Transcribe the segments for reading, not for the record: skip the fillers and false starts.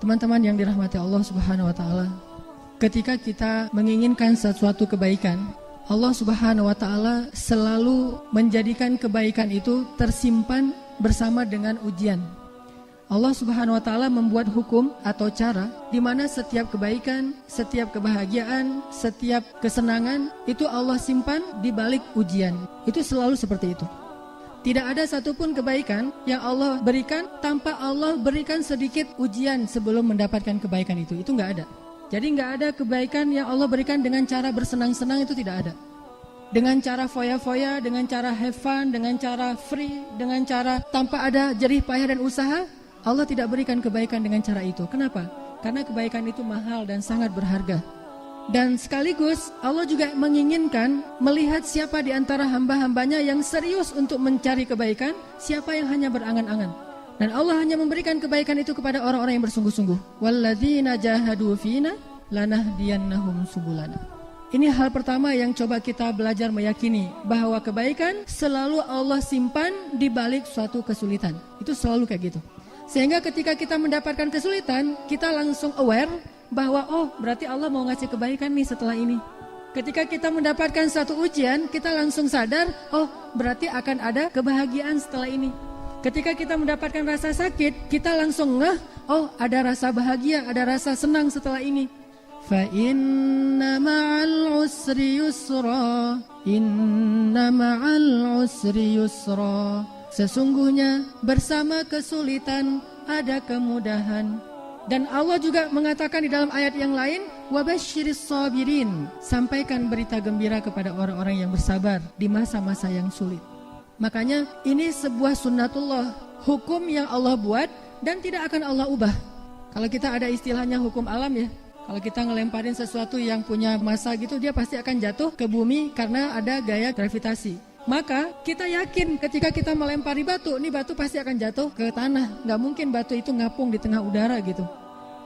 Teman-teman yang dirahmati Allah Subhanahu wa taala, ketika kita menginginkan sesuatu kebaikan, Allah Subhanahu wa taala selalu menjadikan kebaikan itu tersimpan bersama dengan ujian. Allah Subhanahu wa taala membuat hukum atau cara di mana setiap kebaikan, setiap kebahagiaan, setiap kesenangan itu Allah simpan di balik ujian. Itu selalu seperti itu. Tidak ada satupun kebaikan yang Allah berikan tanpa Allah berikan sedikit ujian sebelum mendapatkan kebaikan itu. Itu enggak ada. Jadi enggak ada kebaikan yang Allah berikan dengan cara bersenang-senang, itu tidak ada. Dengan cara foya-foya, dengan cara have fun, dengan cara free, dengan cara tanpa ada jerih payah dan usaha, Allah tidak berikan kebaikan dengan cara itu. Kenapa? Karena kebaikan itu mahal dan sangat berharga. Dan sekaligus Allah juga menginginkan melihat siapa di antara hamba-hambanya yang serius untuk mencari kebaikan, siapa yang hanya berangan-angan. Dan Allah hanya memberikan kebaikan itu kepada orang-orang yang bersungguh-sungguh. Walladzina jahadu fina lanahdiyannahum subulana. Ini hal pertama yang coba kita belajar meyakini, bahwa kebaikan selalu Allah simpan di balik suatu kesulitan. Itu selalu kayak gitu. Sehingga ketika kita mendapatkan kesulitan, kita langsung aware bahwa oh berarti Allah mau ngasih kebaikan nih setelah ini. Ketika kita mendapatkan satu ujian, kita langsung sadar oh berarti akan ada kebahagiaan setelah ini. Ketika kita mendapatkan rasa sakit, kita langsung ngeh oh ada rasa bahagia, ada rasa senang setelah ini. Fa inna ma'al usri yusra, inna ma'al usri yusra. Sesungguhnya bersama kesulitan ada kemudahan. Dan Allah juga mengatakan di dalam ayat yang lain, wabasyiris sabirin, sampaikan berita gembira kepada orang-orang yang bersabar di masa-masa yang sulit. Makanya ini sebuah sunnatullah, hukum yang Allah buat dan tidak akan Allah ubah. Kalau kita ada istilahnya hukum alam ya, kalau kita ngelemparin sesuatu yang punya massa gitu, dia pasti akan jatuh ke bumi karena ada gaya gravitasi. Maka kita yakin ketika kita melempari batu, ini batu pasti akan jatuh ke tanah. Gak mungkin batu itu ngapung di tengah udara gitu.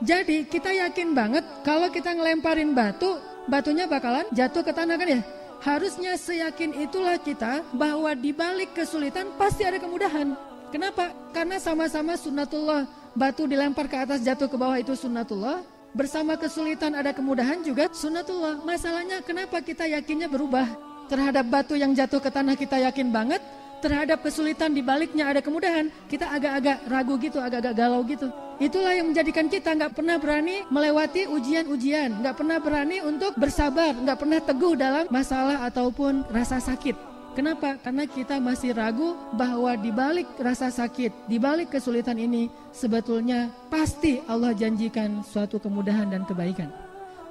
Jadi kita yakin banget kalau kita ngelemparin batu, batunya bakalan jatuh ke tanah kan ya. Harusnya seyakin itulah kita bahwa di balik kesulitan pasti ada kemudahan. Kenapa? Karena sama-sama sunnatullah. Batu dilempar ke atas jatuh ke bawah itu sunnatullah. Bersama kesulitan ada kemudahan juga sunnatullah. Masalahnya kenapa kita yakinnya berubah? Terhadap batu yang jatuh ke tanah kita yakin banget, terhadap kesulitan di baliknya ada kemudahan, kita agak-agak ragu gitu, agak-agak galau gitu. Itulah yang menjadikan kita gak pernah berani melewati ujian-ujian, gak pernah berani untuk bersabar, gak pernah teguh dalam masalah ataupun rasa sakit. Kenapa? Karena kita masih ragu bahwa di balik rasa sakit, di balik kesulitan ini, sebetulnya pasti Allah janjikan suatu kemudahan dan kebaikan.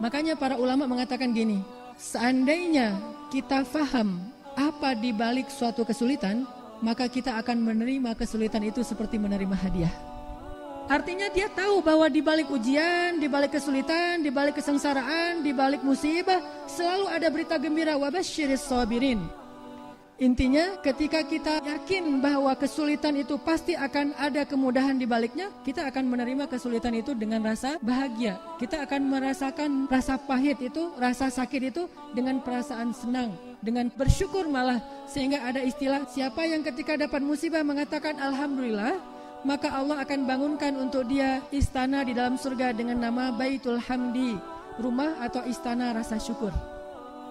Makanya para ulama mengatakan gini, seandainya kita faham apa di balik suatu kesulitan, maka kita akan menerima kesulitan itu seperti menerima hadiah. Artinya dia tahu bahwa di balik ujian, di balik kesulitan, di balik kesengsaraan, di balik musibah, selalu ada berita gembira, wabasyiris sabirin. Intinya ketika kita yakin bahwa kesulitan itu pasti akan ada kemudahan di baliknya, kita akan menerima kesulitan itu dengan rasa bahagia. Kita akan merasakan rasa pahit itu, rasa sakit itu dengan perasaan senang, dengan bersyukur malah. Sehingga ada istilah, siapa yang ketika dapat musibah mengatakan Alhamdulillah, maka Allah akan bangunkan untuk dia istana di dalam surga dengan nama Baitul Hamdi, rumah atau istana rasa syukur.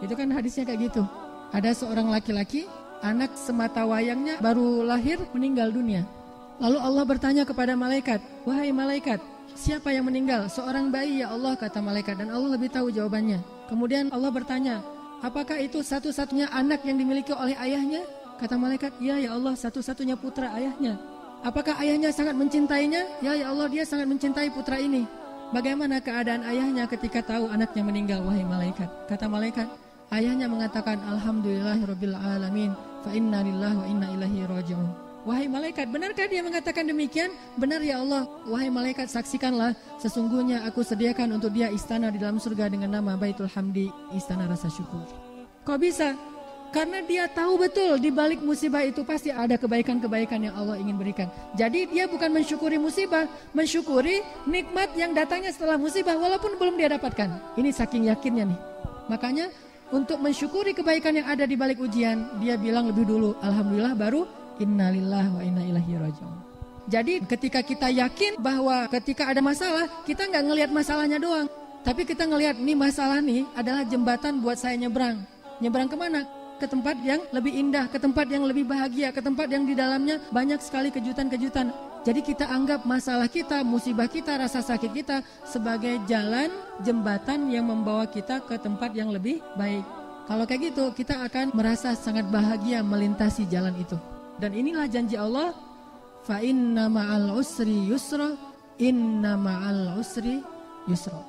Itu kan hadisnya kayak gitu. Ada seorang laki-laki, anak semata wayangnya baru lahir meninggal dunia. Lalu Allah bertanya kepada malaikat, wahai malaikat, siapa yang meninggal? Seorang bayi ya Allah, kata malaikat, dan Allah lebih tahu jawabannya. Kemudian Allah bertanya, apakah itu satu-satunya anak yang dimiliki oleh ayahnya? Kata malaikat, ya Allah, satu-satunya putra ayahnya. Apakah ayahnya sangat mencintainya? Ya Allah, dia sangat mencintai putra ini. Bagaimana keadaan ayahnya ketika tahu anaknya meninggal, wahai malaikat? Kata malaikat, ayahnya mengatakan alhamdulillahirabbil alamin fa inna lillahi wa inna ilaihi raji'un. Wahai malaikat, benarkah dia mengatakan demikian? Benar ya Allah. Wahai malaikat, saksikanlah, sesungguhnya aku sediakan untuk dia istana di dalam surga dengan nama Baitul Hamdi, istana rasa syukur. Kok bisa? Karena dia tahu betul di balik musibah itu pasti ada kebaikan-kebaikan yang Allah ingin berikan. Jadi dia bukan mensyukuri musibah, mensyukuri nikmat yang datangnya setelah musibah walaupun belum dia dapatkan. Ini saking yakinnya nih. Makanya untuk mensyukuri kebaikan yang ada di balik ujian, dia bilang lebih dulu alhamdulillah, baru innalillahi wa inna ilaihi raji'un. Jadi ketika kita yakin bahwa ketika ada masalah, kita nggak ngelihat masalahnya doang, tapi kita ngelihat nih masalah nih adalah jembatan buat saya nyebrang. Nyebrang kemana? Ke tempat yang lebih indah, ke tempat yang lebih bahagia, ke tempat yang di dalamnya banyak sekali kejutan-kejutan. Jadi kita anggap masalah kita, musibah kita, rasa sakit kita sebagai jalan, jembatan yang membawa kita ke tempat yang lebih baik. Kalau kayak gitu, kita akan merasa sangat bahagia melintasi jalan itu. Dan inilah janji Allah, fa inna ma'al usri yusra, inna ma'al usri yusra.